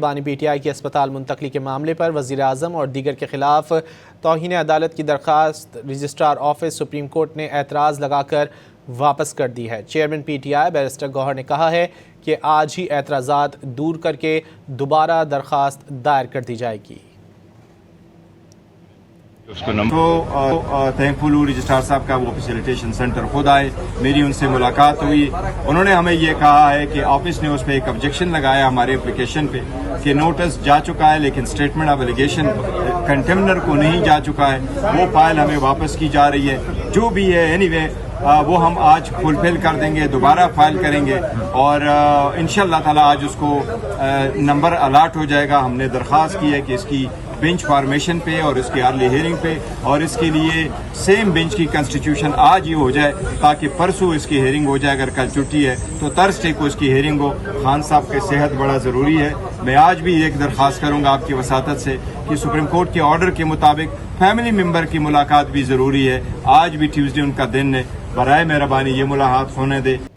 بانی پی ٹی آئی کی اسپتال منتقلی کے معاملے پر وزیر اعظم اور دیگر کے خلاف توہین عدالت کی درخواست رجسٹرار آفس سپریم کورٹ نے اعتراض لگا کر واپس کر دی ہے۔ Chairman P T I barrister Gohar نے کہا ہے کہ آج ہی اعتراضات دور کر کے دوبارہ درخواست دائر کر دی جائے گی۔ تو تھینکفل ہوں رجسٹرار صاحب کا وہ فیسیلیٹیشن سینٹر خود آئے، میری ان سے ملاقات ہوئی، انہوں نے ہمیں یہ کہا ہے کہ آفس نے اس پہ ایک آبجیکشن لگایا ہمارے اپلیکیشن پہ کہ نوٹس جا چکا ہے لیکن اسٹیٹمنٹ آف ایلیگیشن کنٹمنر کو نہیں جا چکا ہے، وہ فائل ہمیں واپس کی جا رہی ہے۔ جو بھی ہے اینی وے وہ ہم آج فلفل کر دیں گے، دوبارہ فائل کریں گے اور انشاءاللہ تعالی آج اس کو نمبر الاٹ ہو جائے گا۔ ہم نے درخواست کی ہے کہ اس کی بینچ فارمیشن پہ اور اس کی ارلی ہیئرنگ پہ، اور اس کے لیے سیم بینچ کی کنسٹیٹیوشن آج ہی ہو جائے تاکہ پرسوں اس کی ہیئرنگ ہو جائے۔ اگر کل چھٹی ہے تو تھرسڈے کو اس کی ہیئرنگ ہو۔ خان صاحب کی صحت بڑا ضروری ہے۔ میں آج بھی ایک درخواست کروں گا آپ کی وساطت سے کہ سپریم کورٹ کے آرڈر کے مطابق فیملی ممبر کی ملاقات بھی ضروری ہے۔ آج بھی ٹیوزڈے ان کا دن ہے، برائے مہربانی یہ ملاقات ہونے دے۔